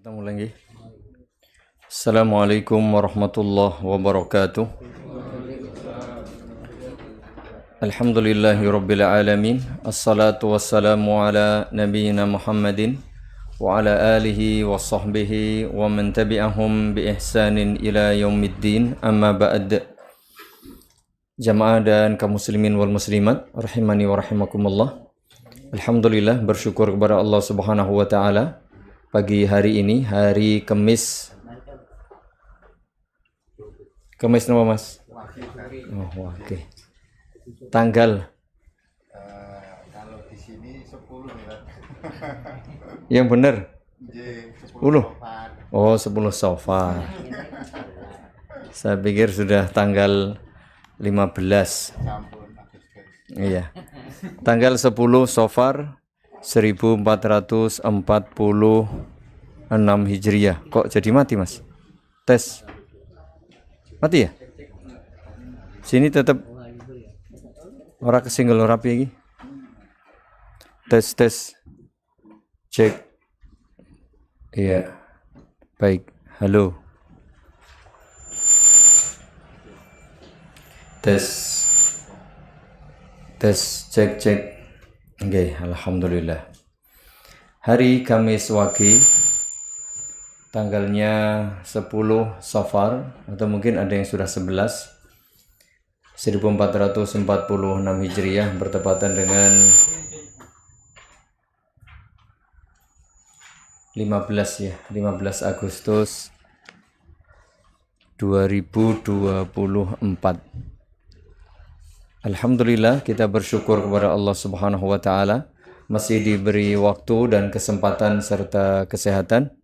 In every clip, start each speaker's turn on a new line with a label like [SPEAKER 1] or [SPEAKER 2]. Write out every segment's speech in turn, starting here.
[SPEAKER 1] Ketemu lagi. Assalamualaikum warahmatullahi wabarakatuh. Alhamdulillahi rabbil alamin. Assalatu wassalamu ala nabiyyina Muhammadin wa ala alihi wa sahbihi wa man tabi'ahum bi ihsanin ila yaumiddin. Amma ba'd. Jamaah dan kaum muslimin wal muslimat rahimani wa rahimakumullah. Alhamdulillah, bersyukur kepada Allah Subhanahu wa taala. Pagi hari ini, hari Kamis. Kamis nama Mas? Oh, oke. Tanggal?
[SPEAKER 2] Kalau di sini 10 nih.
[SPEAKER 1] Yang benar?
[SPEAKER 2] 10.
[SPEAKER 1] Oh, 10 Safar. Saya pikir sudah tanggal 15. Iya. Tanggal 10 Safar 1446 Hijriah. Kok jadi mati, Mas? Tes. Mati ya? Sini tetap ora kesinggel rapi lagi. Tes. Cek. Iya. Baik. Halo. Tes. Cek. Oke, alhamdulillah. Hari Kamis Wage, tanggalnya 10 Safar, atau mungkin ada yang sudah 11, 1446 Hijriah, bertepatan dengan 15 Agustus 2024. Alhamdulillah, kita bersyukur kepada Allah Subhanahu wa taala masih diberi waktu dan kesempatan serta kesehatan.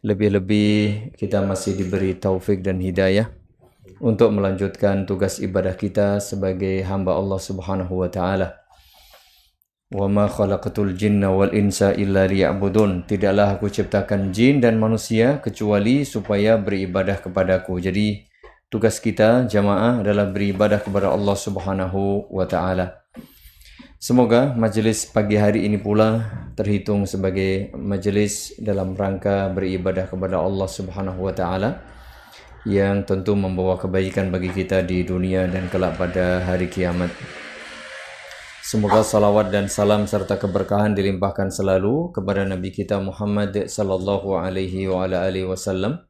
[SPEAKER 1] Lebih-lebih kita masih diberi taufik dan hidayah untuk melanjutkan tugas ibadah kita sebagai hamba Allah Subhanahu wa taala. Wa ma khalaqatul jinna wal insa illa liya'budun. Tidaklah aku ciptakan jin dan manusia kecuali supaya beribadah kepadaku. Jadi tugas kita jamaah adalah beribadah kepada Allah Subhanahu wa taala. Semoga majelis pagi hari ini pula terhitung sebagai majelis dalam rangka beribadah kepada Allah Subhanahu wa taala yang tentu membawa kebaikan bagi kita di dunia dan kelak pada hari kiamat. Semoga salawat dan salam serta keberkahan dilimpahkan selalu kepada Nabi kita Muhammad sallallahu alaihi wa ala alihi wasallam,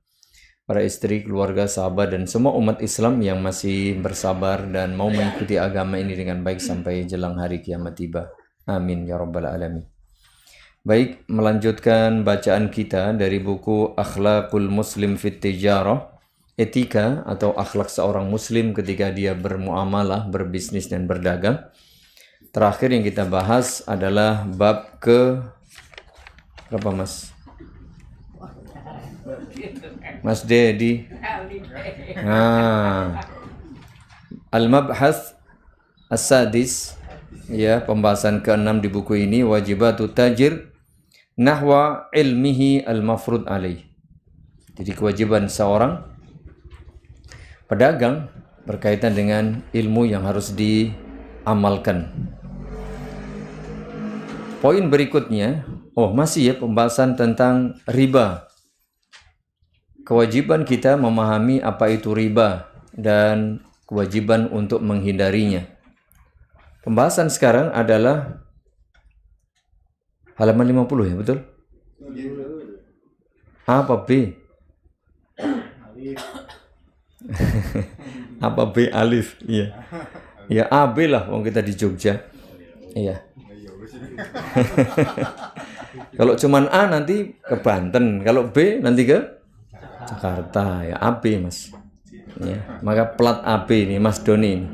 [SPEAKER 1] para istri, keluarga, sahabat, dan semua umat Islam yang masih bersabar dan mau mengikuti agama ini dengan baik sampai jelang hari kiamat tiba. Amin ya rabbal alamin. Baik, melanjutkan bacaan kita dari buku Akhlaqul Muslim fit Tijarah, etika atau akhlak seorang muslim ketika dia bermuamalah, berbisnis dan berdagang. Terakhir yang kita bahas adalah bab ke berapa, Mas? Mas Dedi. Al-Mabhath As-Sadis, ya, pembahasan ke-6 di buku ini, wajibatu tajir nahwa ilmihi al-mafrud alaih. Jadi kewajiban seorang pedagang berkaitan dengan ilmu yang harus diamalkan. Poin berikutnya, masih ya, pembahasan tentang riba. Kewajiban kita memahami apa itu riba dan kewajiban untuk menghindarinya. Pembahasan sekarang adalah halaman 50 ya, betul? A apa B? Apa B alif? Iya. Ya A B lah, wong kita di Jogja. Iya. Kalau cuman A nanti ke Banten, kalau B nanti ke Jakarta, ya AB Mas. Ya, maka plat AB ini Mas Doni ini.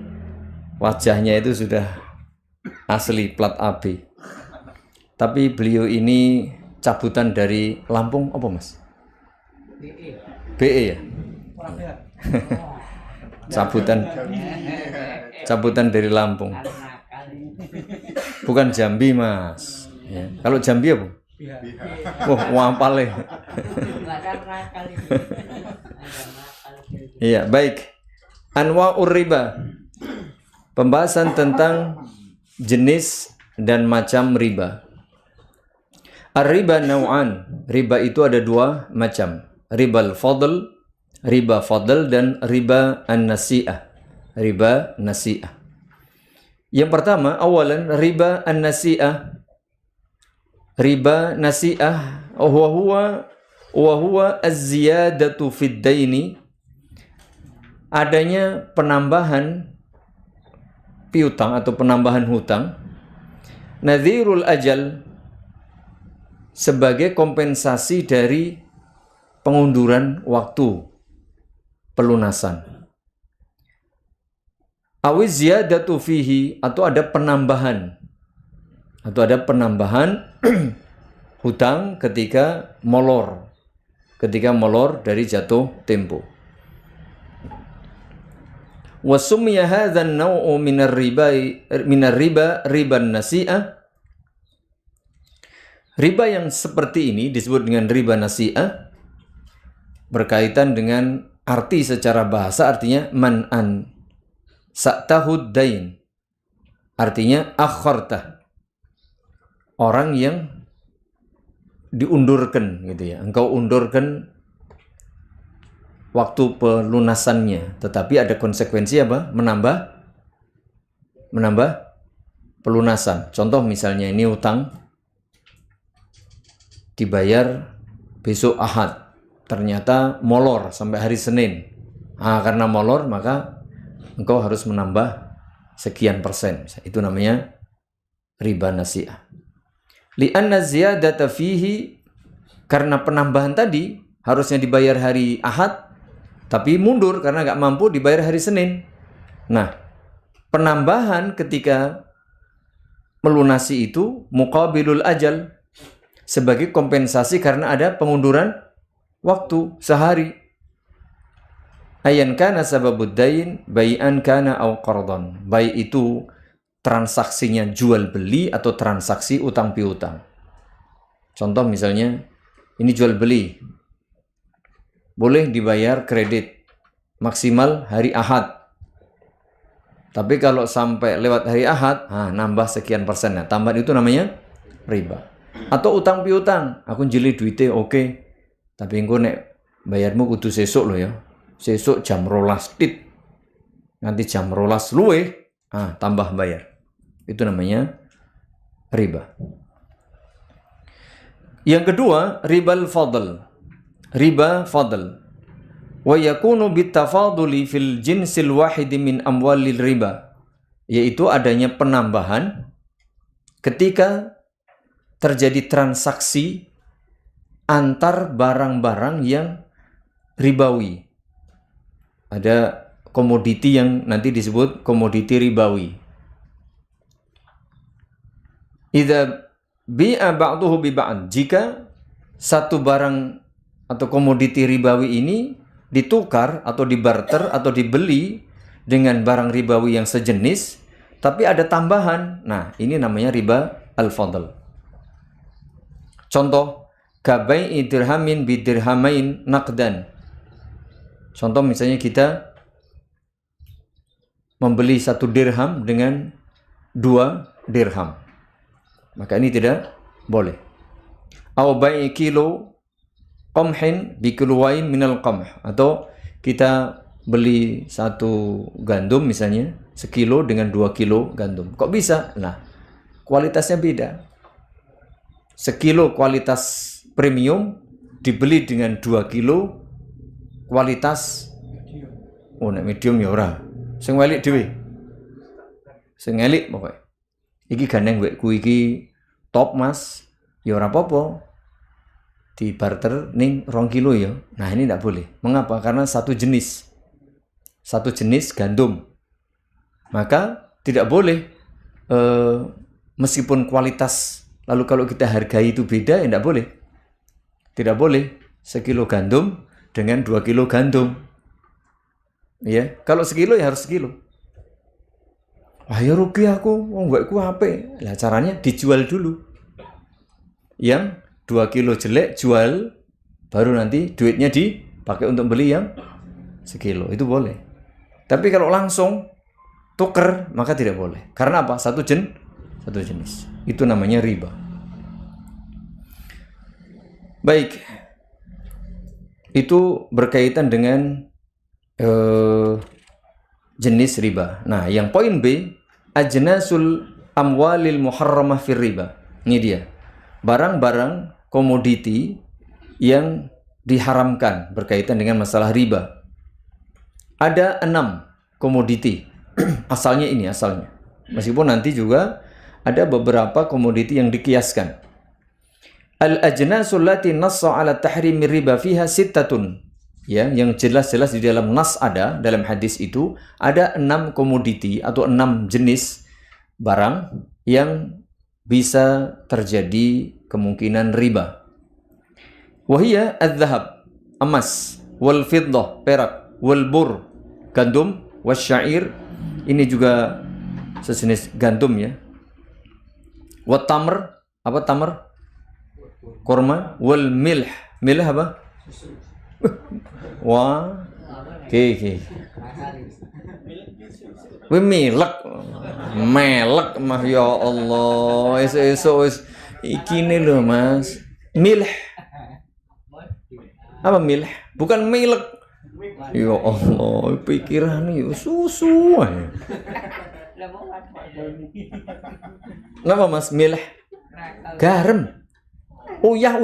[SPEAKER 1] Wajahnya itu sudah asli plat AB. Tapi beliau ini cabutan dari Lampung apa, Mas? BE ya? Cabutan dari Lampung. Bukan Jambi, Mas. Ya. Kalau Jambi apa? Wampale. Iya, baik. Anwa'ur riba. Pembahasan tentang jenis dan macam riba. Ar-riba naw'an. Riba itu ada dua macam. Ribal fadl, riba fadl, dan riba an-nasi'ah. Riba nasi'ah. Yang pertama, awalan riba an-nasi'ah. Riba nasi'ah wa huwa az-ziyadatu fid daini. Adanya penambahan piutang atau penambahan hutang. Nadhirul ajal, sebagai kompensasi dari pengunduran waktu pelunasan. Awiz ziyadatu fihi, atau ada penambahan hutang ketika molor dari jatuh tempo. Wa summiya hadzal naw'u minar riba riban nasi'ah. Riba yang seperti ini disebut dengan riba nasi'ah, berkaitan dengan arti secara bahasa, artinya man'an sa'tahud dain, artinya akhartah, orang yang diundurkan gitu ya, engkau undurkan waktu pelunasannya, tetapi ada konsekuensi apa? Menambah pelunasan. Contoh misalnya ini utang dibayar besok Ahad, ternyata molor sampai hari Senin. Karena molor maka engkau harus menambah sekian persen. Itu namanya riba nasi'ah. Li'anna ziyadata fihi, karena penambahan tadi harusnya dibayar hari Ahad, tapi mundur karena nggak mampu dibayar hari Senin. Nah, penambahan ketika melunasi itu muqabilul ajal, sebagai kompensasi karena ada pengunduran waktu sehari. Ayan kana sababud dain bai'an kana au qardan, baik itu transaksinya jual beli atau transaksi utang piutang. Contoh misalnya ini jual beli, boleh dibayar kredit maksimal hari Ahad, tapi kalau sampai lewat hari Ahad, nambah sekian persen. Nah, tambahan itu namanya riba. Atau utang piutang, aku jeli duitnya oke, tapi engko nek bayarmu kudu sesuk loh ya, sesuk jam 12 tit, nanti jam 12 luweh, tambah bayar. Itu namanya riba. Yang kedua, ribal fadl. Riba fadl. Wa yakunu bitafaduli fil jinsil wahidi min amwalil riba, yaitu adanya penambahan ketika terjadi transaksi antar barang-barang yang ribawi. Ada komoditi yang nanti disebut komoditi ribawi. Idza bi'a ba'duhu bi ba'd, jika satu barang atau komoditi ribawi ini ditukar atau dibarter atau dibeli dengan barang ribawi yang sejenis, tapi ada tambahan. Nah, ini namanya riba al-fadl. Contoh, kabai'i dirhamin bidirhamain naqdan. Contoh misalnya kita membeli 1 dirham dengan 2 dirham. Maka ini tidak boleh. Aw bai'i kilo qamhin bi kilowain minal qamh, atau kita beli 1 gandum misalnya 1 kilo dengan 2 kilo gandum. Kok bisa? Nah, kualitasnya beda. 1 kilo kualitas premium dibeli dengan 2 kilo kualitas medium ya ora. Sing welik dhewe. Sing elik pokoke. Iki gandeng wekku iki top Mas. Ya ora apa-apa. Di barter ning 2 kilo ya. Nah, ini tidak boleh. Mengapa? Karena satu jenis gandum. Maka tidak boleh meskipun kualitas, lalu kalau kita hargai itu beda, ya tidak boleh. Tidak boleh 1 kilo gandum dengan 2 kilo gandum. Ya, kalau 1 kilo ya harus 1 kilo. Wah, ya rugi aku, wongku ape. Lah caranya dijual dulu. Yang 2 kilo jelek jual, baru nanti duitnya dipakai untuk beli yang 1 kilo. Itu boleh. Tapi kalau langsung tuker, maka tidak boleh. Karena apa? Satu jenis. Itu namanya riba. Baik. Itu berkaitan dengan jenis riba. Nah, yang poin B, ajnasul amwalil muharramah fir riba. Ini dia. Barang-barang komoditi yang diharamkan berkaitan dengan masalah riba. Ada 6 komoditi. Asalnya. Meskipun nanti juga ada beberapa komoditi yang dikiaskan. Al-ajnasul lati nassa ala tahrimi riba fiha sittatun. Ya, yang jelas-jelas di dalam nas ada, dalam hadis itu ada 6 komoditi atau 6 jenis barang yang bisa terjadi kemungkinan riba. Wahia adz-dzahab, emas, wal fiddah, perak, wal bur, gandum, wasyair, ini juga sejenis gandum ya. Wat tamr, apa tamr? Korma, wal milh. Milh apa? Wah, oke. Wih melek mah ya Allah. Esok iki nih loh Mas. Milh. Apa milh? Bukan milk. Ya Allah, pikiran nih susu aja. Kenapa Mas milh? Garam. Uyah.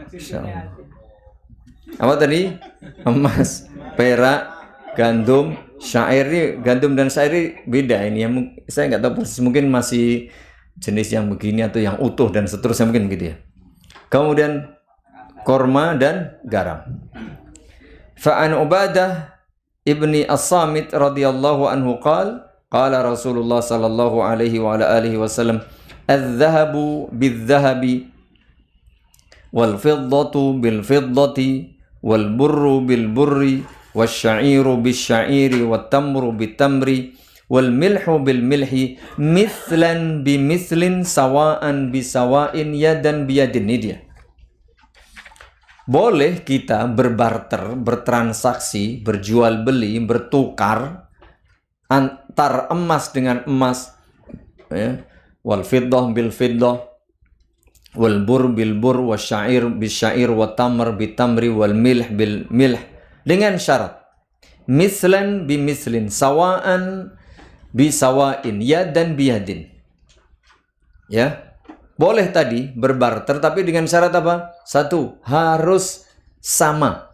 [SPEAKER 1] Insyaallah. Apa tadi? Emas, perak, gandum, syair. Ini gandum dan syair ini beda ini. Yang saya nggak tahu persis, mungkin masih jenis yang begini atau yang utuh dan seterusnya mungkin gitu ya. Kemudian korma dan garam. Fa'an Ubadah ibni As-Samit radhiyallahu anhu qala Rasulullah sallallahu alaihi wa ala alihi wasallam adz-dzahabu bil-dzahabi wal fiddatu bil fiddati wal burru bil burri wasyairu bis syairi wat tamru bit tamri wal milhu bil milhi mithlan bi mithlin sawaan bi sawain yadan bi yadin. Ini dia. Boleh kita berbarter, bertransaksi, berjual beli, bertukar antar emas dengan emas, ya. Wal fiddah bil fiddah, wal bur bil bur, wasyair bis syair, wat tamr bit tamri, wal milh bil milh, dengan syarat mislan bi mislin, sawaan bi sawain, yadan bi yadin. Ya. Boleh tadi berbarter, tapi dengan syarat apa? 1, harus sama.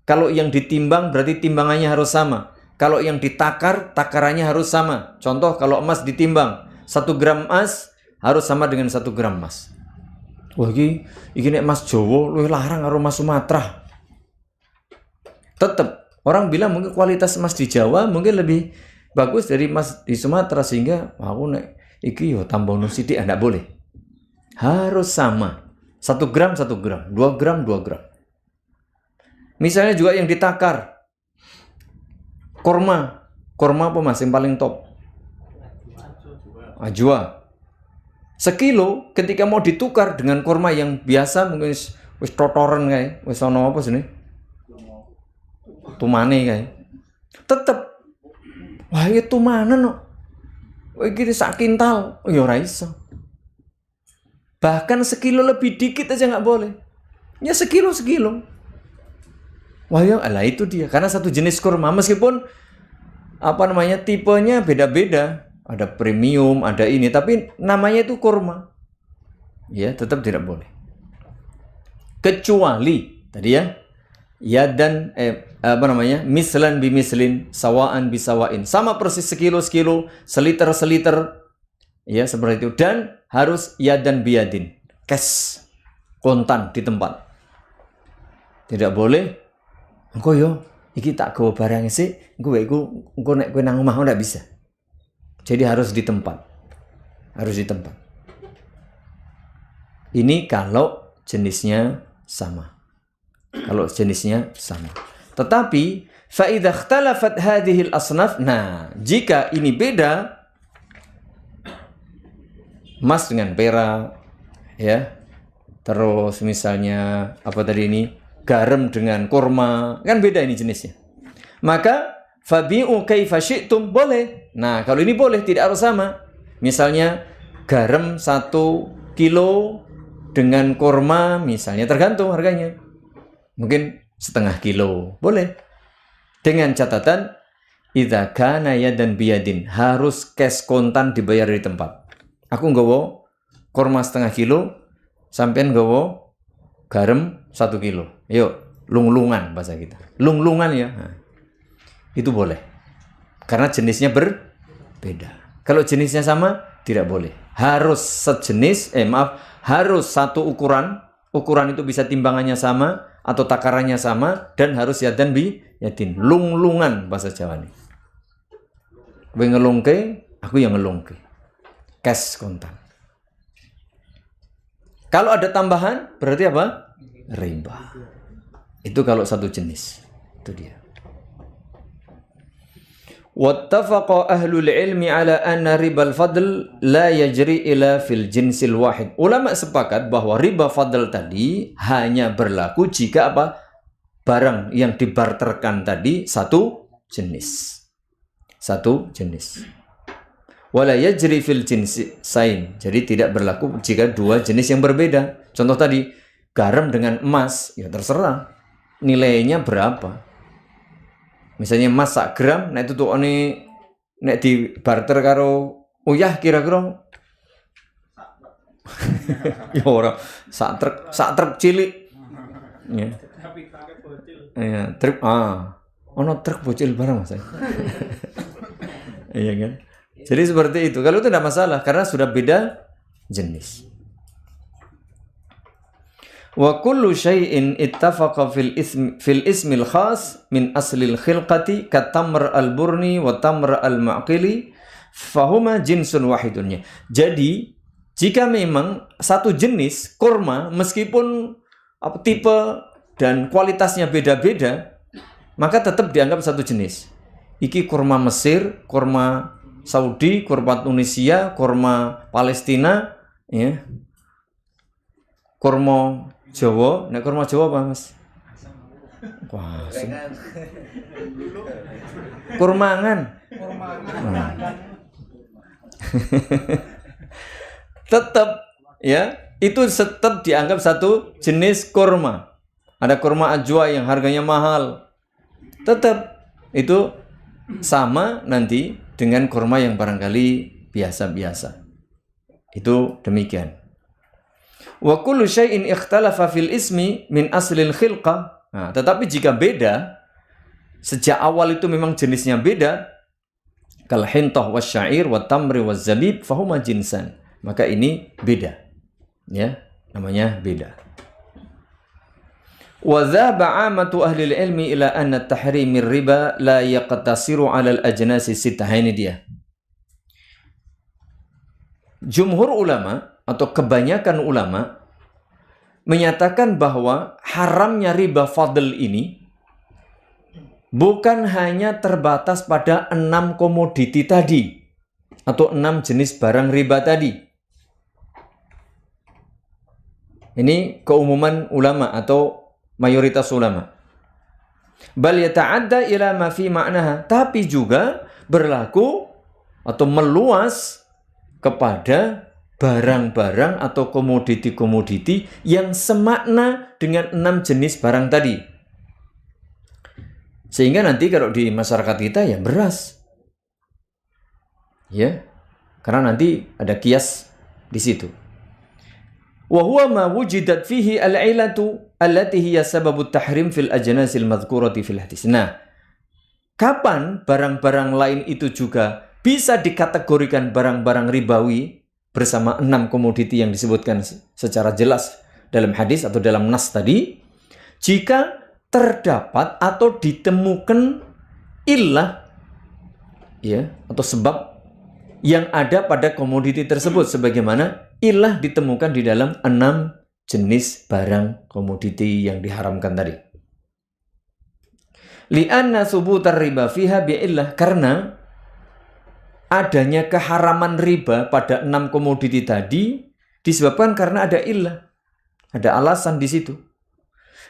[SPEAKER 1] Kalau yang ditimbang berarti timbangannya harus sama. Kalau yang ditakar, takarannya harus sama. Contoh kalau emas ditimbang, 1 gram emas harus sama dengan 1 gram emas. Wah ini emas Jawa, lu larang karo emas Sumatera. Tetap orang bilang mungkin kualitas emas di Jawa mungkin lebih bagus dari emas di Sumatera, sehingga aku nek iki yo tambah sithik ndak boleh. Harus sama. 1 gram 1 gram, 2 gram 2 gram. Misalnya juga yang ditakar. Korma apa Mas yang paling top? Ajwa. Sekilo ketika mau ditukar dengan korma yang biasa mungkin wis totoren kae, wis ana apa sini? Tumane kae. Tetep wah itu mana no? Iki sak kintal, ya ora iso. Bahkan sekilo lebih dikit aja nggak boleh. Ya sekilo. Wah ya, lah itu dia. Karena satu jenis kurma, meskipun tipenya beda-beda. Ada premium, ada ini, tapi namanya itu kurma. Ya, tetap tidak boleh. Kecuali tadi ya dan mislan bi mislin, sawaan bi sawain. Sama persis sekilo, seliter. Ya, seperti itu. Dan harus yadan biyadin, cash, kontan di tempat. Tidak boleh engko yo iki tak gawa barang sik, engko nek kowe nang omah ndak bisa. Jadi harus di tempat. Ini kalau jenisnya sama. Tetapi fa idza ikhtalafat hadhihi al-asnaf, nah, jika ini beda, emas dengan perak, ya. Terus misalnya apa tadi ini? Garam dengan kurma, kan beda ini jenisnya. Maka fabi'u kaifa syi'tum, boleh. Nah, kalau ini boleh, tidak harus sama. Misalnya garam 1 kilo dengan kurma misalnya, tergantung harganya. Mungkin setengah kilo, boleh. Dengan catatan, idza kana yadan biyadin, harus cash kontan dibayar di tempat. Aku nggawa kurma setengah kilo, sampean nggawa garam 1 kilo. Yuk, lunglungan bahasa kita. Lunglungan ya. Nah, itu boleh. Karena jenisnya berbeda. Kalau jenisnya sama, tidak boleh. Harus sejenis, harus satu ukuran. Ukuran itu bisa timbangannya sama atau takarannya sama, dan harus yadan bi yadin. Lunglungan bahasa Jawa ini. Kowe ngelungke, aku yang ngelungke. Cash kontan. Kalau ada tambahan, berarti apa? Riba. Itu kalau satu jenis. Itu dia. Wattafaqa ahlul ilmi ala anna ribal fadl la yajri ila fil jinsil wahid. Ulama sepakat bahwa riba fadl tadi hanya berlaku jika apa? Barang yang dibarterkan tadi satu jenis. Satu jenis. Wala yajri fil jinsi sain. Jadi tidak berlaku jika dua jenis yang berbeda. Contoh tadi, garam dengan emas, ya terserah nilainya berapa. Misalnya emas 1 gram, nah itu tuh ini nek di barter karo uyah kira-kira ya ora sak truk cilik. Ya. Ya, truk ono truk bocil barang Mas. Iya kan? Jadi seperti itu. Kalau itu tidak masalah karena sudah beda jenis. Wa kullu syai'in ittafaqa fil ismil khas min aslil khilqati katamr al-burni wa tamr al-ma'qili fahuma jinsun wahidun. Jadi jika memang satu jenis kurma meskipun tipe dan kualitasnya beda-beda, maka tetap dianggap satu jenis. Iki kurma Mesir, kurma Saudi, kurma Tunisia, kurma Palestina, ya. Kurma Jawa, nek kurma Jawa apa, Mas? Wah, kurmangan. Tetap ya, itu tetap dianggap satu jenis kurma. Ada kurma ajwa yang harganya mahal. Tetap itu sama nanti dengan kurma yang barangkali biasa-biasa. Itu demikian. Wa kullu syai'in ikhtalafa fil ismi min aslil khilqah. Nah, tetapi jika beda, sejak awal itu memang jenisnya beda, kal hintah wasya'ir wa tamri wa zabib fahuma jinsan. Maka ini beda. Ya, namanya beda. Wa dhaba 'amatu ahli ilmi ila anna tahrimir riba la yaqtasiru 'ala al-ajnasi sittah. Ini dia. Jumhur ulama atau kebanyakan ulama menyatakan bahwa haramnya riba fadl ini bukan hanya terbatas pada 6 komoditi tadi atau 6 jenis barang riba tadi. Ini keumuman ulama atau mayoritas ulama. Bal yata'adda ila ma fi ma'naha, tapi juga berlaku atau meluas kepada barang-barang atau komoditi-komoditi yang semakna dengan 6 jenis barang tadi. Sehingga nanti kalau di masyarakat kita ya beras. Ya. Karena nanti ada kias di situ. Wa huwa ma wujidat fihi al-'ilatu allati hiya sababut tahrim fil ajnasil madhkurati fil hadis. Nah, kapan barang-barang lain itu juga bisa dikategorikan barang-barang ribawi bersama 6 komoditi yang disebutkan secara jelas dalam hadis atau dalam nas tadi, jika terdapat atau ditemukan illah ya atau sebab yang ada pada komoditi tersebut, sebagaimana illah ditemukan di dalam 6 jenis barang komoditi yang diharamkan tadi. Li'anna subutar riba fiha bi'illah, karena adanya keharaman riba pada 6 komoditi tadi disebabkan karena ada illah, ada alasan di situ.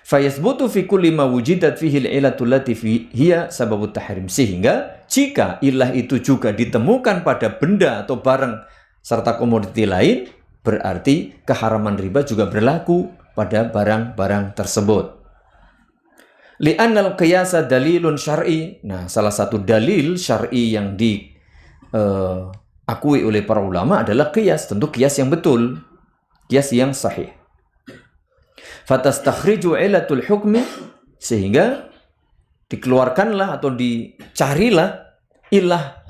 [SPEAKER 1] Fayasbutu fi kulli ma wujidat fihi al-'illatu allati hiya sababut tahrim, sehingga jika illah itu juga ditemukan pada benda atau barang serta komoditi lain, berarti keharaman riba juga berlaku pada barang-barang tersebut. Li'annal qiyasa dalilun syar'i. Nah, salah satu dalil syar'i yang diakui oleh para ulama adalah qiyas. Tentu qiyas yang betul, qiyas yang sahih. Fatastakhriju ilatul hukmi, sehingga dikeluarkanlah atau dicarilah ilah,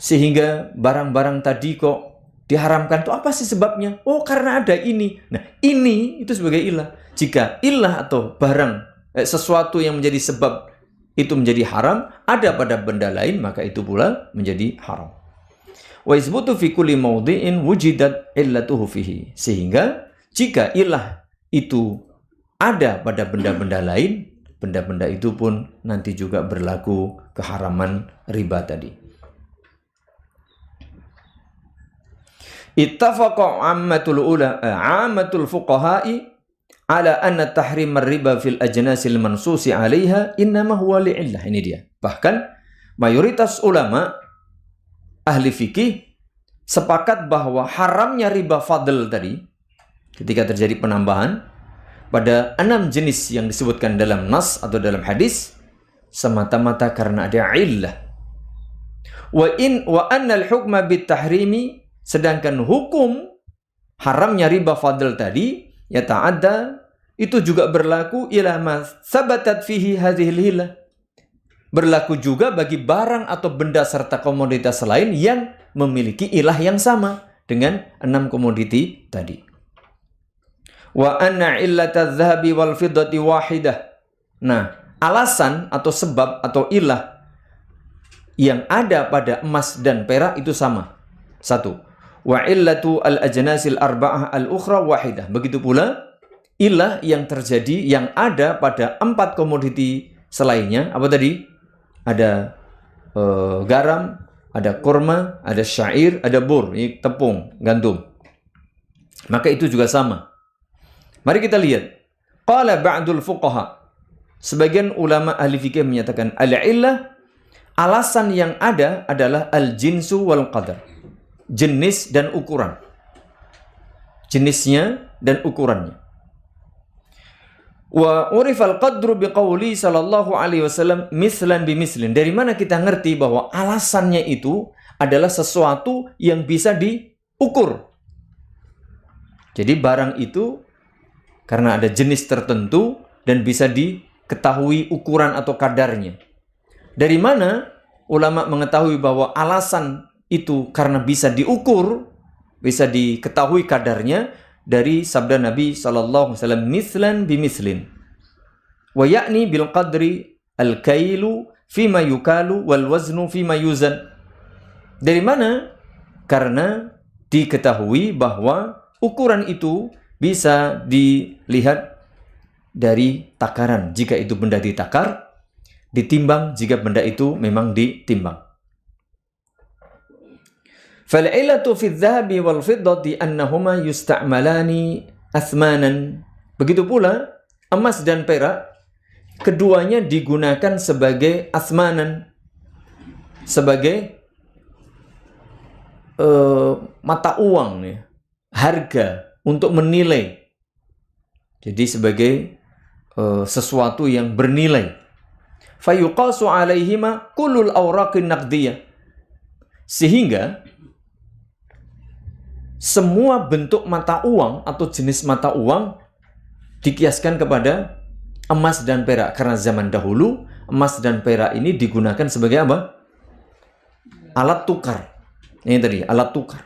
[SPEAKER 1] sehingga barang-barang tadi kok diharamkan. Itu apa sih sebabnya? Oh, karena ada ini. Nah, ini itu sebagai ilah. Jika ilah atau barang sesuatu yang menjadi sebab itu menjadi haram ada pada benda lain, maka itu pula menjadi haram. Wa isbutu fi kulli mawdi'in wujidat illatuhu fihi. Sehingga jika ilah itu ada pada benda-benda lain, benda-benda itu pun nanti juga berlaku keharaman riba tadi. Ittafaqa ammatul fuqaha'i ala anna tahrim riba fil ajnasil mansusi 'alaiha innama huwa li'illah. Ini dia. Bahkan mayoritas ulama ahli fikih sepakat bahwa haramnya riba fadl tadi ketika terjadi penambahan pada 6 jenis yang disebutkan dalam nas atau dalam hadis semata-mata karena ada illah. Wa anna al-hukma bit tahrimi, sedangkan hukum haramnya riba fadl tadi yata'adda, itu juga berlaku ila ma sabatat fihi hadhil hilah, berlaku juga bagi barang atau benda serta komoditas lain yang memiliki ilah yang sama dengan 6 komoditi tadi. Wa anna illatadz dzahabi wal fiddati wahidah. Nah, alasan atau sebab atau ilah yang ada pada emas dan perak itu sama. Satu. Wa illatu al-ajnasil arba'ah al-ukhra wahidah. Begitu pula ilah yang terjadi yang ada pada 4 komoditi selainnya. Apa tadi? Ada garam, ada kurma, ada syair, ada bur, ini tepung, gandum. Maka itu juga sama. Mari kita lihat. Qala ba'dul fuqaha. Sebagian ulama ahli fikih menyatakan al-illah, alasan yang ada adalah al-jinsu wal qadar. Jenis dan ukuran. Jenisnya dan ukurannya. Wa urifal qadru biqauli sallallahu alaihi wasallam mislan bimislin. Dari mana kita ngerti bahwa alasannya itu adalah sesuatu yang bisa diukur. Jadi barang itu karena ada jenis tertentu dan bisa diketahui ukuran atau kadarnya. Dari mana ulama mengetahui bahwa alasan itu karena bisa diukur, bisa diketahui kadarnya? Dari sabda Nabi sallallahu alaihi wasallam, mislan bimislin. Wa ya'ni bil qadri al-kailu fima yukalu wal waznu fima yuzan. Dari mana? Karena diketahui bahwa ukuran itu bisa dilihat dari takaran. Jika itu benda ditakar, ditimbang jika benda itu memang ditimbang. Fal'ilatu fi adh-dhahabi wal fiddati annahuma yusta'malani athmanan. Begitu pula emas dan perak keduanya digunakan sebagai athmanan, sebagai mata uang ya, harga untuk menilai. Jadi sebagai sesuatu yang bernilai. Fayuqasu 'alaihima kullul awraqin naqdiyah. Sehingga semua bentuk mata uang atau jenis mata uang dikiaskan kepada emas dan perak. Karena zaman dahulu emas dan perak ini digunakan sebagai apa? Alat tukar. Ini tadi, alat tukar.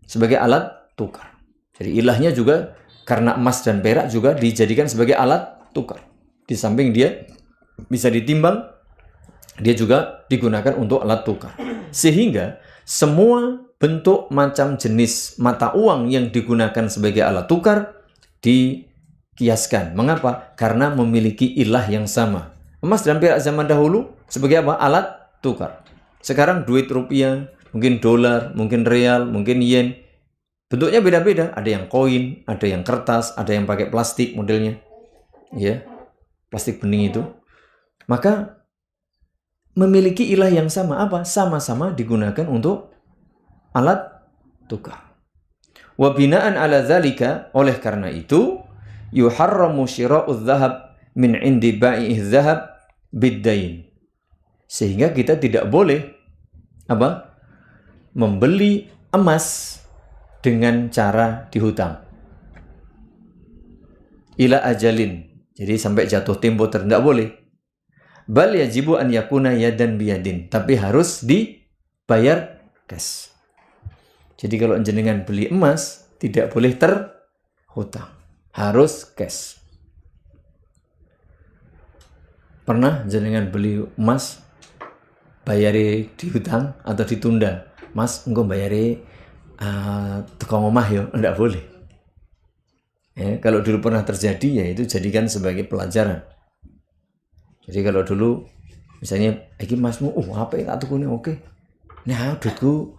[SPEAKER 1] Sebagai alat tukar. Jadi ilahnya juga karena emas dan perak juga dijadikan sebagai alat tukar. Di samping dia bisa ditimbang, dia juga digunakan untuk alat tukar. Sehingga semua bentuk macam jenis mata uang yang digunakan sebagai alat tukar dikiaskan. Mengapa? Karena memiliki ilah yang sama. Emas dan perak zaman dahulu sebagai apa? Alat tukar. Sekarang duit rupiah, mungkin dolar, mungkin real, mungkin yen. Bentuknya beda-beda. Ada yang koin, ada yang kertas, ada yang pakai plastik modelnya. Ya, plastik bening itu. Maka memiliki ilah yang sama. Apa? Sama-sama digunakan untuk alat tukar. Wa bina'an ala dzalika, oleh karena itu yuharramu syira'udz dzahab min indi ba'i'iz dzahab biddain. Sehingga kita tidak boleh apa? Membeli emas dengan cara dihutang. Ila ajalin. Jadi sampai jatuh tempo tidak boleh. Bal yajibu an yakuna yadan biyadin. Tapi harus dibayar cash. Jadi kalau jenengan beli emas, tidak boleh terhutang. Harus cash. Pernah jenengan beli emas, bayari dihutang atau ditunda? Mas, engkau bayari tukang omah ya? Tidak boleh. Ya, kalau dulu pernah terjadi, ya itu jadikan sebagai pelajaran. Jadi kalau dulu, misalnya, iki masmu, apa ya tak tukune oke. Nah, duitku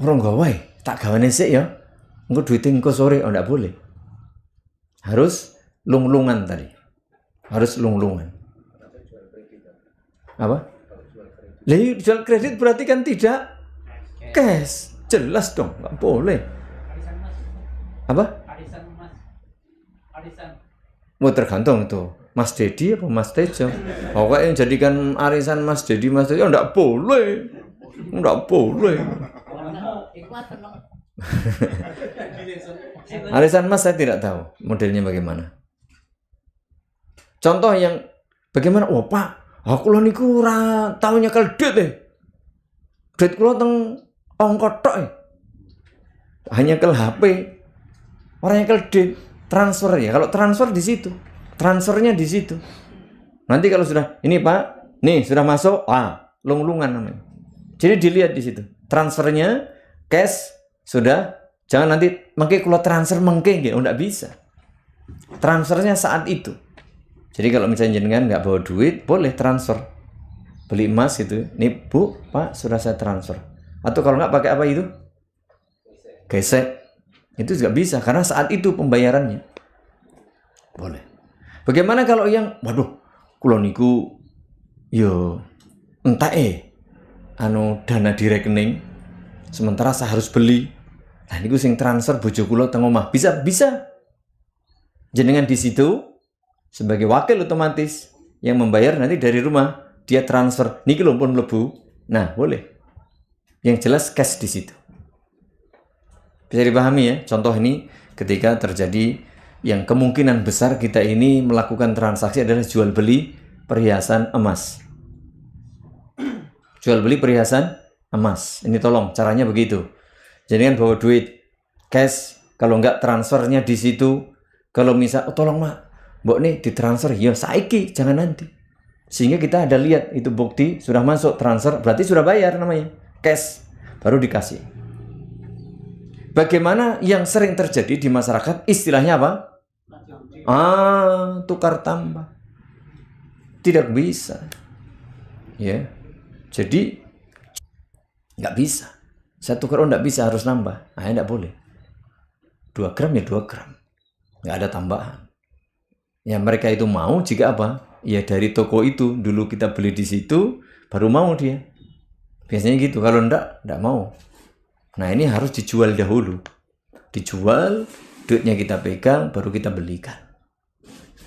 [SPEAKER 1] orang gawe, tak gawane sik ya. Engko duitnya engko sore, tidak boleh. Harus lunglungan tadi. Harus lunglungan. Apa? Lah, jual kredit berarti kan tidak cash. Jelas dong, nggak boleh. Apa? Mau tergantung itu Mas Dedi apa Mas Tejo. Pokoknya yang jadikan arisan Mas Dedi, Mas Tejo enggak boleh. Enggak boleh. Arisan Mas saya tidak tahu modelnya bagaimana. Contoh yang bagaimana? Oh Pak, aku lho niku ora tau nyekel duit e. Duit kula teng ongkot tok e. Hanya nyekel HP. Ora nyekel duit. Transfer ya, kalau transfer di situ, transfernya di situ. Nanti kalau sudah, ini Pak, nih sudah masuk, lunglungan namanya. Jadi dilihat di situ, transfernya, cash sudah, jangan nanti mengke kalau transfer mengke enggak bisa. Transfernya saat itu. Jadi kalau misalnya jenengan nggak bawa duit, boleh transfer, beli emas gitu. Nih Bu, Pak, sudah saya transfer. Atau kalau nggak pakai apa itu, gesek. Itu juga bisa, karena saat itu pembayarannya. Boleh. Bagaimana kalau yang, waduh, kula niku, yo, entah dana di rekening, sementara saya harus beli. Nah, niku sing transfer bojo kula teng omah. Bisa. Jenengan di situ, sebagai wakil otomatis, yang membayar nanti dari rumah, dia transfer. Niki lho pun mlebu. Nah, boleh. Yang jelas cash di situ. Bisa dipahami ya, contoh ini ketika terjadi yang kemungkinan besar kita ini melakukan transaksi adalah jual beli perhiasan emas. Jual beli perhiasan emas. Ini tolong caranya begitu. Jadi kan bawa duit cash, kalau enggak transfernya di situ. Kalau misal, tolong Mak, Mbok nih ditransfer, ya saiki jangan nanti. Sehingga kita ada lihat itu bukti sudah masuk transfer, berarti sudah bayar namanya. Cash baru dikasih. Bagaimana yang sering terjadi di masyarakat, istilahnya apa? Tukar tambah. Tidak bisa. Ya. Jadi nggak bisa. Saya tukar nggak bisa, harus nambah. Nah, nggak boleh. 2 gram ya 2 gram. Nggak ada tambahan. Ya mereka itu mau jika apa? Ya dari toko itu dulu kita beli di situ, baru mau dia. Biasanya gitu. Kalau enggak mau. Nah ini harus dijual dahulu. Dijual, duitnya kita pegang, baru kita belikan.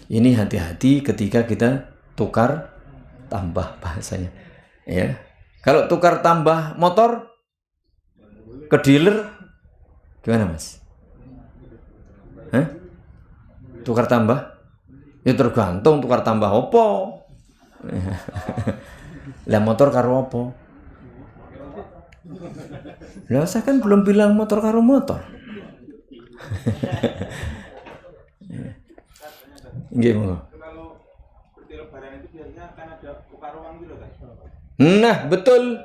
[SPEAKER 1] Ini hati-hati ketika kita tukar tambah bahasanya. Ya. Kalau tukar tambah motor ke dealer, gimana Mas? Tukar tambah? Ya tergantung tukar tambah opo. Lah motor karo opo? Lah saya kan belum bilang motor karo motor. Nggih, monggo.
[SPEAKER 3] Kalau seperti lebaran itu biasanya kan ada tukar uang gitu kan.
[SPEAKER 1] Nah, betul.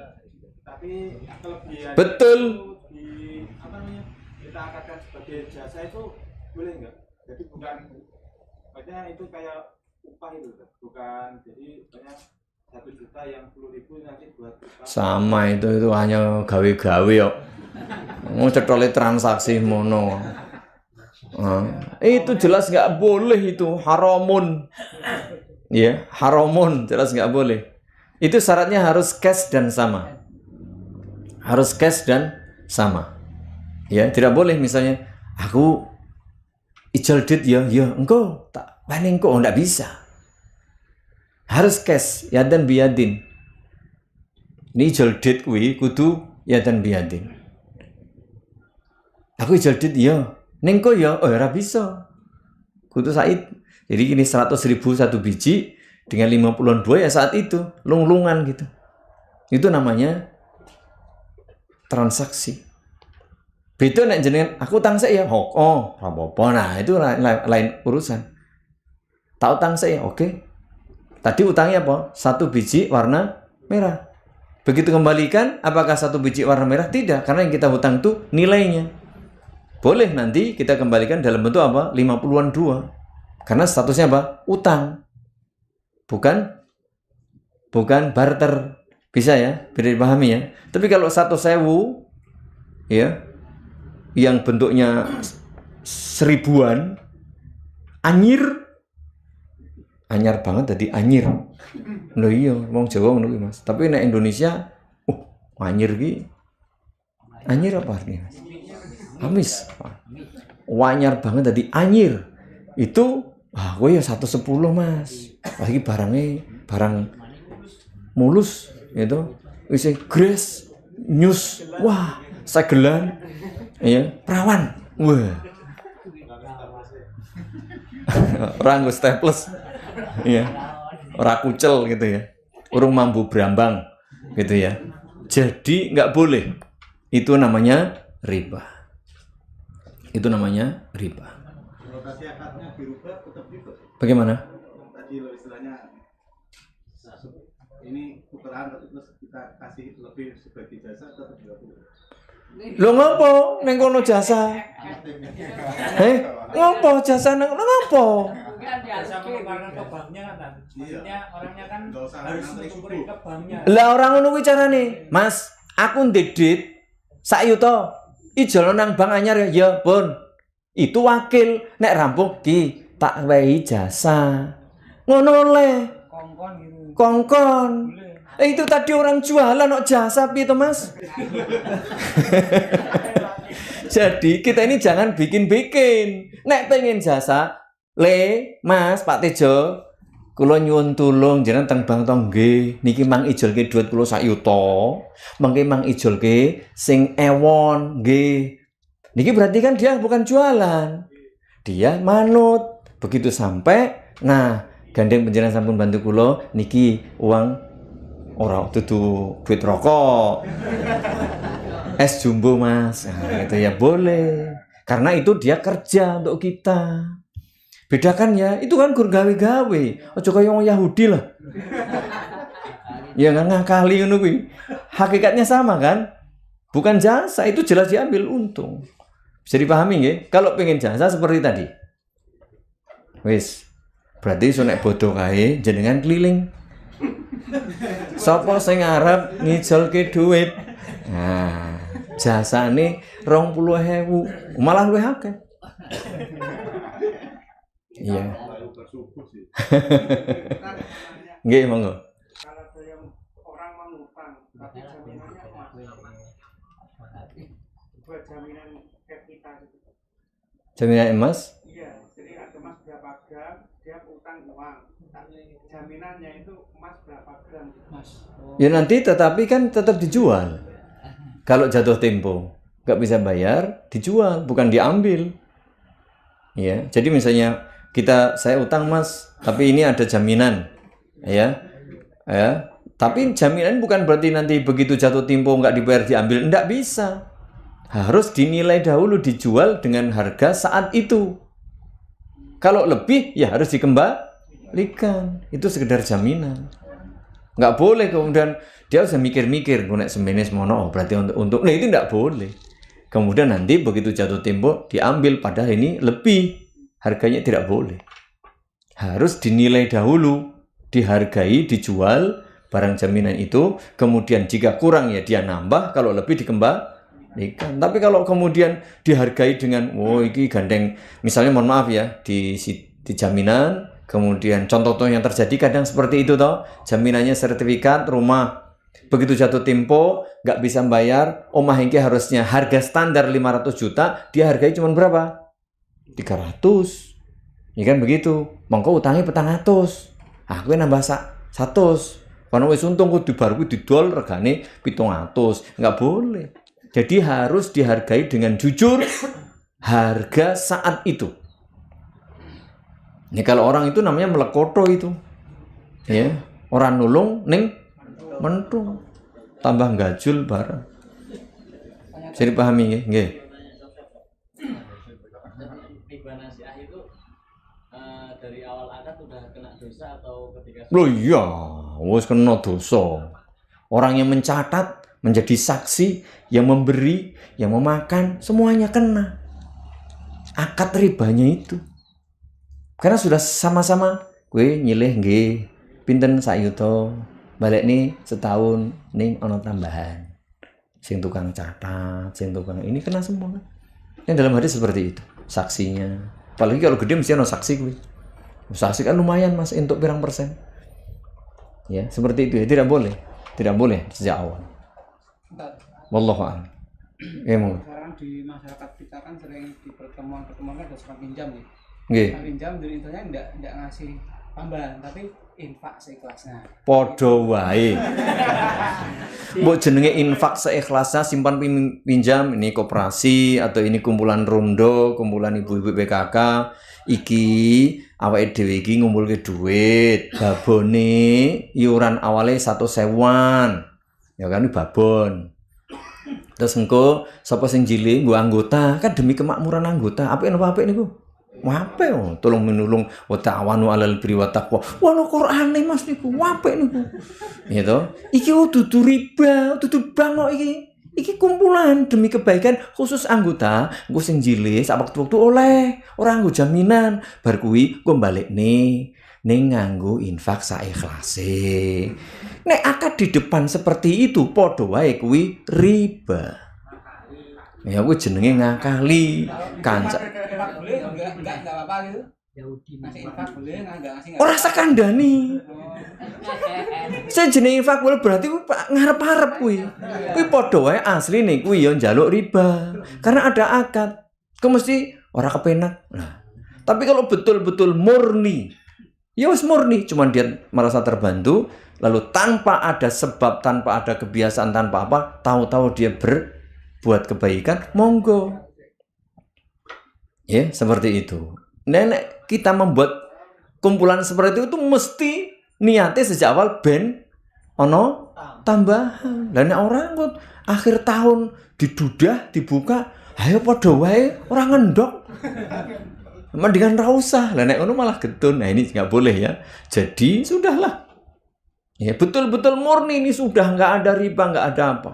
[SPEAKER 3] Tapi kelebihan
[SPEAKER 1] Betul.
[SPEAKER 3] Di apa namanya? Kita angkatkan sebagai jasa itu boleh enggak? Jadi bukan maksudnya itu kayak upah itu kan. Bukan jadi banyak 1 juta yang 10.000 nanti buat upah.
[SPEAKER 1] Sama itu hanya gawe-gawe kok. Mau cetole transaksi mono. Itu jelas nggak boleh, itu haramun. Ya, haramun, jelas nggak boleh. Itu syaratnya harus cash dan sama. Harus cash dan sama. Ya, tidak boleh misalnya Aku ijol dit ya engko tak paling engko ndak bisa. Harus cash yadan biyadin. Ini ijol dit kuwi kudu yadan biyadin. Aku ijol dit ya, ning engko ya ora bisa. Kudu Said. Jadi ini 100.000 satu biji dengan 50-an buah ya saat itu lunglungan gitu. Itu namanya transaksi. Beda nek jenengan aku utang sik ya, oh apa-apa. Nah, itu lain urusan. Tak utang sik ya, oke. Tadi utangnya apa? Satu biji warna merah. Begitu kembalikan, apakah satu biji warna merah? Tidak, karena yang kita hutang itu nilainya. Boleh nanti kita kembalikan dalam bentuk apa? 50-an dua. Karena statusnya apa? Utang. Bukan barter. Bisa ya? Bisa dipahami ya? Tapi kalau 1.000 ya, yang bentuknya 1000-an, anyar banget tadi anyir. Loh iya, wong Jawa ngono kuwi Mas. Tapi nek Indonesia, anyir ki. Anyir apa artinya Mas? Amis. Anyar banget tadi anyir. Itu kowe ya 110 Mas. Lagi barang mulus gitu. Wis gres, nyus. Wah, segelan. Ya, perawan. Wah. Orang nggo staples. Iya. Ora kucel gitu ya. Urung mambu brambang gitu ya. Jadi nggak boleh. Itu namanya riba. Itu namanya riba.
[SPEAKER 2] Kalau tadi akadnya dirubah tetap riba.
[SPEAKER 1] Bagaimana?
[SPEAKER 2] Tadi lo istilahnya ini tukeran terus kita kasih lebih sebagai jasa tetap nggak boleh.
[SPEAKER 1] Lho ngopo ning kono jasa? Ngopo jasa nang ngopo?
[SPEAKER 4] Kan jasa menukarkan ke banknya kan. Maksudnya orangnya kan harus nuker ke banknya.
[SPEAKER 1] Lah orang ngono kuwi carane. Mas, aku ndedit sak yuta. Ijol nang bank anyar ya, Pun. Itu wakil nek rampung ki tak wehi jasa. Ngono le.
[SPEAKER 4] Kongkon gitu.
[SPEAKER 1] Kongkon. Itu tadi orang jualan kok jasa piye to, Mas? Jadi kita ini jangan bikin-bikin. Nek pengen jasa, Mas, Pak Tejo, kula nyuwun tulung jenengan teng bank to nggih. Niki mang ijolke dhuwit kula sak yuta. Mengke mang ijolke sing ewon nggih. Niki berarti kan dia bukan jualan. Dia manut. Begitu sampai, nah, gandeng panjenengan sampun bantu kula niki uang ora dudu duit rokok. Es jumbo Mas. Nah, itu ya boleh. Karena itu dia kerja untuk kita. Bedakan ya, itu kan gur gawe-gawe. Aja kaya wong Yahudi lah. Ya nggak ngakali ngono kuwi. Hakikatnya sama kan? Bukan jasa, itu jelas diambil untung. Bisa dipahami nggih? Kalau pengen jasa seperti tadi. Wis. Berarti iso nek bodoh kae jenengan keliling. Sapa sing arep ngijolke dhuwit? Nah, jasane 20.000, malah luwih akeh. Iya. Nggih, monggo.
[SPEAKER 3] Kalau ada yang orang mengutang tapi jaminannya buat jaminan kita gitu.
[SPEAKER 1] Jaminan emas?
[SPEAKER 3] Iya, jadi ada emas berapa gram, dia utang uang. Jaminannya itu emas berapa gram gitu. Mas.
[SPEAKER 1] Ya nanti tetapi kan tetap dijual. Kalau jatuh tempo nggak bisa bayar, dijual, bukan diambil. Ya, jadi misalnya saya utang Mas, tapi ini ada jaminan, ya. Tapi jaminan bukan berarti nanti begitu jatuh tempo nggak dibayar diambil, nggak bisa. Harus dinilai dahulu, dijual dengan harga saat itu. Kalau lebih, ya harus dikembalikan. Itu sekedar jaminan. Nggak boleh kemudian dia harus mikir-mikir, nek semene semono, berarti untuk. Nah itu nggak boleh. Kemudian nanti begitu jatuh tempo diambil, padahal ini lebih. Harganya tidak boleh. Harus dinilai dahulu, dihargai, dijual barang jaminan itu. Kemudian jika kurang ya dia nambah, kalau lebih dikembalikan. Tapi kalau kemudian dihargai dengan, ini gandeng, misalnya mohon maaf ya, di jaminan, kemudian contoh-contoh yang terjadi kadang seperti itu toh, jaminannya sertifikat rumah begitu jatuh tempo nggak bisa bayar, omah iki harusnya harga standar 500 juta, dia hargai cuma berapa? 300. Ya kan begitu. Mongko utangnya 400. Aku nambah 100. Karena wis untung kudu bar kuwi didol regane 700. Nggak boleh. Jadi harus dihargai dengan jujur harga saat itu. Ini kalau orang itu namanya melekoto itu. Ya, orang nulung ning mentung. Tambah gajul bareng. Bisa dipahami nggih?
[SPEAKER 5] Riba nasiah itu dari awal akad udah kena dosa atau ketika
[SPEAKER 1] Loh iya, wis kena dosa. Orang yang mencatat menjadi saksi, yang memberi, yang memakan, semuanya kena. Akad ribanya itu. Karena sudah sama-sama, gue nyilih nggih, pinten sak yuta, balik nih setahun ning ono tambahan. Sing tukang catat, sing tukang ini kena semua kan. Yang dalam hadis seperti itu, saksinya. Apalagi kalau gede mesti ono saksi gue. Saksi kan lumayan Mas untuk pirang persen. Ya, seperti itu ya, tidak boleh. Tidak boleh sejak awal. Wallahu a'lam.
[SPEAKER 6] Sekarang di masyarakat kita kan sering di pertemuan-pertemuan kan ada suka pinjam nih.
[SPEAKER 1] Nggih.
[SPEAKER 6] Pinjam dari intinya enggak ngasih tambahan tapi infak seikhlasnya.
[SPEAKER 1] Padha wae. Mbok jenenge infak seikhlasnya, simpan pinjam, ini koperasi atau ini kumpulan rondo, kumpulan ibu-ibu PKK, iki awake dhewe iki ngumpulke duit, babone iuran awale 100.000-an. Ya kan babon. Terus engko sapa sing jili nggo anggota, kan demi kemakmuran anggota. Apik napa apik niku? Wape tolong menulung wa ta'awanu 'alal birri wa taqwa. Wah, Qur'ane Mas niku, wape niku. Gitu. Iki dudu riba, dudu bank kok iki. Iki kumpulan demi kebaikan khusus anggota. Engko sing jilih sak waktu-waktu oleh, ora nggo jaminan. Bar kuwi engko balekne ning nganggo infak saikhlase. Nek akad di depan seperti itu padha wae kuwi riba. Ya kuwi jenenge ngakali kanca.
[SPEAKER 6] Boleh enggak apa-apa gitu. Ngasih infak boleh enggak ngasih.
[SPEAKER 1] Ora sakandani. Saya jenenge infak boleh berarti kuwi ngarep-arep kuwi. Kuwi padha wae asline kuwi ya njaluk riba. Karena ada akad. Ku mesti ora kepenak. Nah, tapi kalau betul-betul murni, ya wis murni, cuman dia merasa terbantu, lalu tanpa ada sebab, tanpa ada kebiasaan, tanpa apa, tahu-tahu dia berbuat kebaikan, monggo. Ya, seperti itu. Nenek kita membuat kumpulan seperti itu mesti niatnya sejak awal ben ono tambahan. Lah nek orang kok akhir tahun didudah dibuka, ayo padha wae ora ngendok. Mendingan ra usah. Lah nek ngono malah getun. Nah ini nggak boleh ya. Jadi sudahlah. Ya betul-betul murni ini sudah nggak ada riba, nggak ada apa.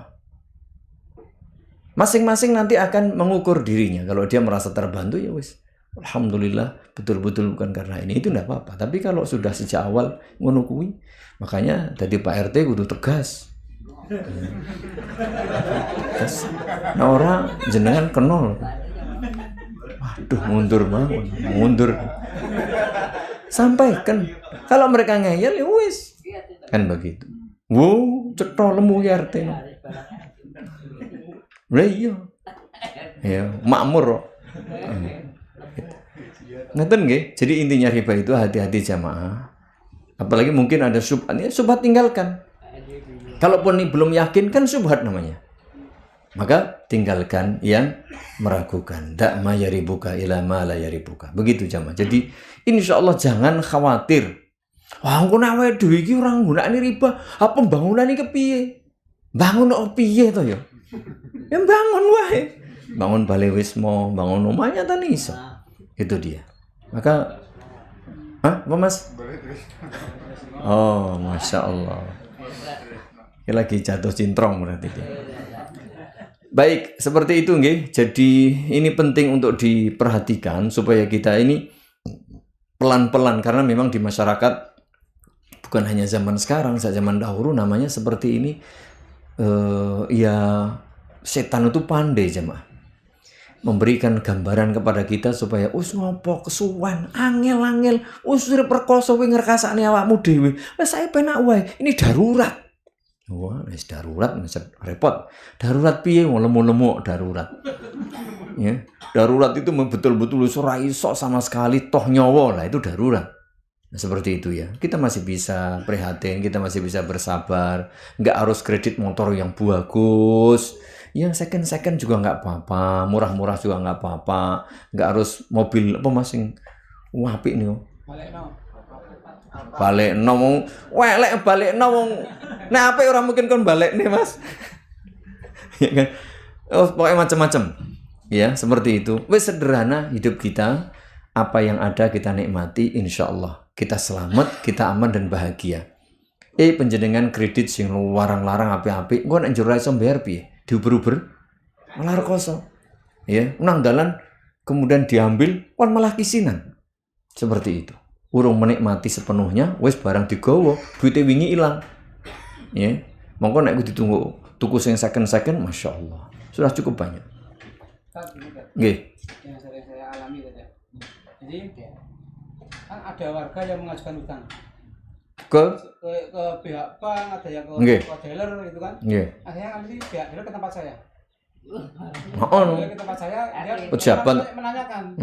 [SPEAKER 1] Masing-masing nanti akan mengukur dirinya. Kalau dia merasa terbantu ya wis. Alhamdulillah betul-betul bukan karena ini, itu enggak apa-apa. Tapi kalau sudah sejak awal ngono kuwi, makanya tadi Pak RT kudu tegas. Terus nah orang jenengan kenal. Waduh, mundur. Sampaikan. Kalau mereka ngeyel ya wis. Kan begitu. Wow, cetha lemu ya RT. Lah iya. Ya, makmur kok. Ngeten nggih. Jadi intinya riba itu hati-hati jamaah. Apalagi mungkin ada syubhat, ya syubhat tinggalkan. Kalaupun ini belum yakin kan syubhat namanya. Maka tinggalkan yang meragukan. Dak ma yaribuka ila ma la yaribuka. Begitu jamaah. Jadi insyaallah jangan khawatir. Wah, engko nek awake dhewe iki ora nggunakne riba, apa pembangunan iki kepiye? Bangun kok piye to ya? Ya bangun wae. Bangun bale wisma, bangun omahnya ta iso. Itu dia. Maka apa Mas? Oh, Masya Allah. Ini lagi jatuh cintrong berarti dia. Baik, seperti itu nggih. Jadi ini penting untuk diperhatikan supaya kita ini pelan-pelan, karena memang di masyarakat bukan hanya zaman sekarang, zaman dahulu namanya seperti ini. Ya setan itu pandai jemaah memberikan gambaran kepada kita supaya us ngopo kesuwen angel us perkoso kowe ngrekasane awakmu dhewe wis sae penak wae, ini darurat. Wah, wis darurat repot. Darurat piye wong lemu-lemu darurat. Ya, darurat itu betul-betul ora iso sama sekali toh nyawa lah itu darurat. Nah, seperti itu ya. Kita masih bisa prihatin, kita masih bisa bersabar. Nggak harus kredit motor yang bagus. Yang second juga nggak apa-apa, murah-murah juga nggak apa-apa. Nggak harus mobil apa masing apik nih. Balekno wong welek balekno wong nek apik ora mungkin kon balekne Mas. Ya kan? Oh, pokoknya macam-macam. Ya, seperti itu. Wis sederhana hidup kita, apa yang ada kita nikmati insyaallah. Kita selamat, kita aman dan bahagia. Penjenengan kredit sing larang-larang apik-apik, engko nek njero iso mbayar piye? Diuber-uber malah rekoso. Ya, nang dalan kemudian diambil kon malah kisinan. Seperti itu. Urung menikmati sepenuhnya, wis barang digawa, duitnya wingi ilang. Ya, mongko nek ditunggu tuku sing second, Masya Allah, sudah cukup banyak. Nggih.
[SPEAKER 6] Yang sering saya alami gitu ya. Jadi kan ada warga yang mengajukan utang
[SPEAKER 1] Ke
[SPEAKER 6] pihak bank, ada yang
[SPEAKER 1] Nggih.
[SPEAKER 6] ke dealer gitu kan.
[SPEAKER 1] nggih.
[SPEAKER 6] Akhirnya nanti pihak dealer ke tempat saya.
[SPEAKER 1] Heeh.
[SPEAKER 6] Dealer ke tempat saya, dia
[SPEAKER 1] Pejabat.
[SPEAKER 6] menanyakan.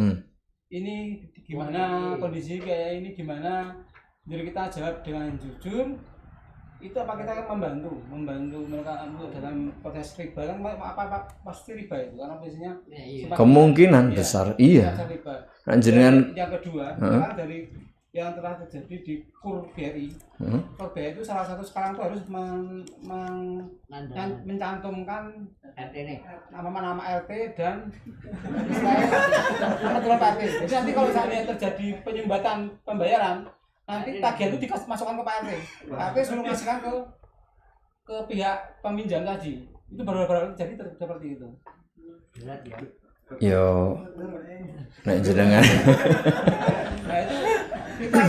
[SPEAKER 6] Ini gimana kondisi kayak ini gimana, jadi kita jawab dengan jujur. Itu apa kita membantu mereka untuk dalam proses riba kan apa pasti riba itu karena biasanya
[SPEAKER 1] Kemungkinan besar iya.
[SPEAKER 6] riba.
[SPEAKER 1] Nah, jenengan
[SPEAKER 6] Yang kedua, sekarang dari yang telah terjadi di KUR BRI, KUR BRI itu salah satu sekarang tuh harus mencantumkan nama RT dan nama RT. Jadi nanti kalau misalnya terjadi penyumbatan pembayaran, nanti tagihan itu dimasukkan ke Pak RT. Pak RT suruh ngasihkan ke pihak peminjam tadi. Itu baru jadi seperti itu.
[SPEAKER 1] yo nek jenengan
[SPEAKER 6] Nah itu kita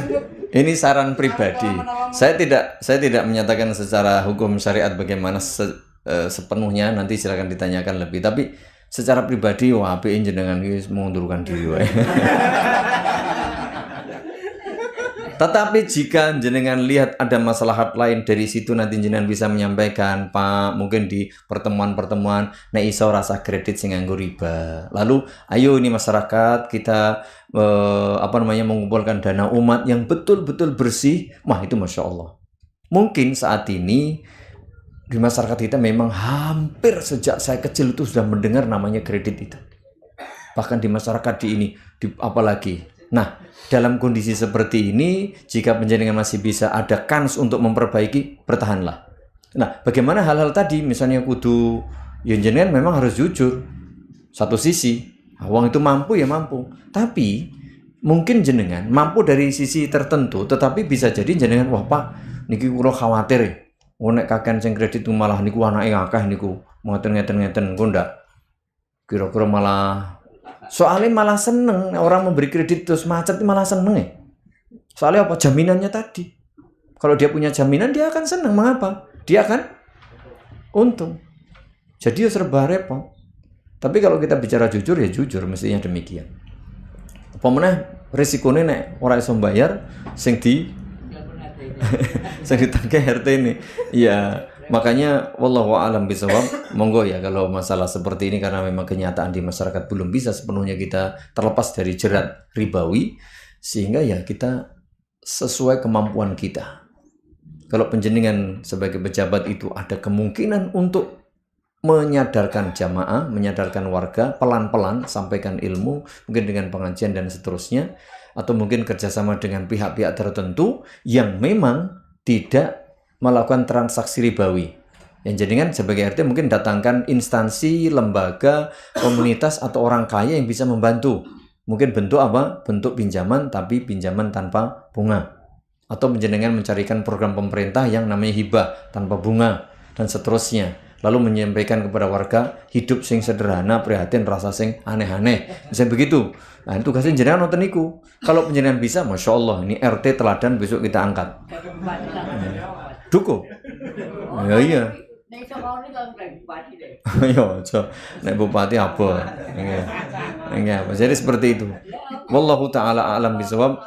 [SPEAKER 1] ini saran pribadi. Saya tidak menyatakan secara hukum syariat bagaimana sepenuhnya, nanti silakan ditanyakan lebih. Tapi secara pribadi wah apik jenengan iki mengundurkan diri wae. Tetapi jika jenengan lihat ada masalah lain dari situ, nanti jenengan bisa menyampaikan, Pak, mungkin di pertemuan-pertemuan nek iso rasa kredit sing nganggo riba. Lalu ayo ini masyarakat kita mengumpulkan dana umat yang betul-betul bersih. Wah, itu Masya Allah. Mungkin saat ini di masyarakat kita memang hampir sejak saya kecil itu sudah mendengar namanya kredit itu. Bahkan di masyarakat apalagi. Nah, dalam kondisi seperti ini, jika panjenengan masih bisa ada kans untuk memperbaiki, bertahanlah. Nah, bagaimana hal-hal tadi, misalnya kudu, ya jenengan memang harus jujur. Satu sisi, wong itu mampu ya mampu. Tapi, mungkin jenengan mampu dari sisi tertentu, tetapi bisa jadi jenengan, wah Pak, niki kula khawatir ya. Nek kakean sing kredit malah niku anake akeh niku, ngeten-ngeten kok ndak. Kira-kira malah soalnya malah seneng orang memberi kredit terus macet malah seneng ya. Soalnya apa? Jaminannya tadi. Kalau dia punya jaminan dia akan seneng. Mengapa? Dia akan untung. Jadi ya serba repot. Tapi kalau kita bicara jujur ya jujur mestinya demikian. Apa meneh risikonya nek ora iso mbayar sing ditagih RT ini. Iya. Makanya wallahu a'lam bishawab, monggo ya kalau masalah seperti ini karena memang kenyataan di masyarakat belum bisa sepenuhnya kita terlepas dari jerat ribawi, sehingga ya kita sesuai kemampuan kita. Kalau panjenengan sebagai pejabat itu ada kemungkinan untuk menyadarkan jamaah, menyadarkan warga, pelan-pelan sampaikan ilmu, mungkin dengan pengajian dan seterusnya, atau mungkin kerjasama dengan pihak-pihak tertentu yang memang tidak melakukan transaksi ribawi. Yang jenengan sebagai RT mungkin datangkan instansi, lembaga, komunitas atau orang kaya yang bisa membantu. Mungkin bentuk apa? Bentuk pinjaman tapi pinjaman tanpa bunga. Atau jenengan mencarikan program pemerintah yang namanya hibah tanpa bunga dan seterusnya. Lalu menyampaikan kepada warga hidup sing sederhana, prihatin, rasa sing aneh-aneh. Misalnya begitu. Nah, tugasnya jenengan nonton niku. Kalau jenengan bisa, Masya Allah, ini RT teladan besok kita angkat. Duko. Ya iya. Ayo, nek bupati apa? Enggak. Jadi seperti itu. Wallahu taala alam bisawab.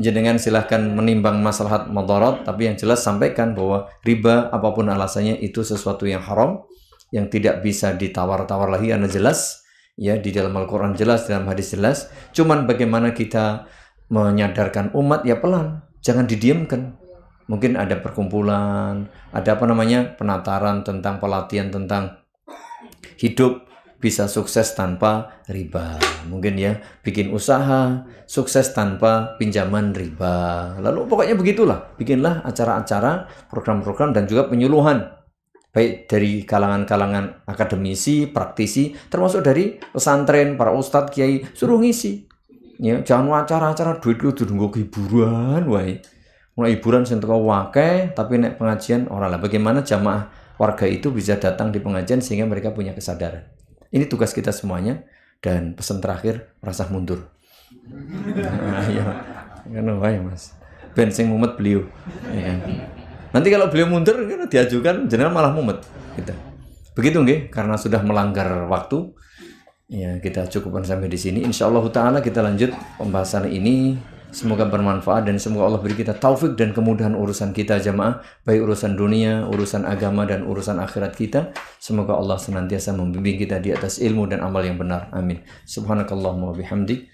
[SPEAKER 1] jenengan silahkan menimbang maslahat madarat, tapi yang jelas sampaikan bahwa riba apapun alasannya itu sesuatu yang haram, yang tidak bisa ditawar-tawar lagi karena jelas ya di dalam Al-Qur'an jelas, dalam hadis jelas. Cuman bagaimana kita menyadarkan umat ya pelan, jangan didiamkan. Mungkin ada perkumpulan, ada penataran tentang pelatihan tentang hidup bisa sukses tanpa riba. Mungkin ya, bikin usaha sukses tanpa pinjaman riba. Lalu pokoknya begitulah, bikinlah acara-acara, program-program dan juga penyuluhan. Baik dari kalangan-kalangan akademisi, praktisi, termasuk dari pesantren, para ustadz, kiai, suruh ngisi. Ya, jangan acara-acara duit lu nggo hiburan wae. Mulai hiburan sing teko wae, tapi nek pengajian ora lah. Bagaimana jamaah warga itu bisa datang di pengajian sehingga mereka punya kesadaran. Ini tugas kita semuanya, dan pesan terakhir merasa mundur. Ayo, kan wae Mas. Ben sing mumet beliau. Ya. Nanti kalau beliau mundur kan diajukan jenengan malah mumet gitu. Begitu nggih, karena sudah melanggar waktu. Ya, kita cukupkan sampai di sini. Insyaallah taala kita lanjut pembahasan ini. Semoga bermanfaat dan semoga Allah beri kita taufik dan kemudahan urusan kita jamaah, baik urusan dunia, urusan agama dan urusan akhirat kita. Semoga Allah senantiasa membimbing kita di atas ilmu dan amal yang benar. Amin. Subhanakallahumma wa bihamdik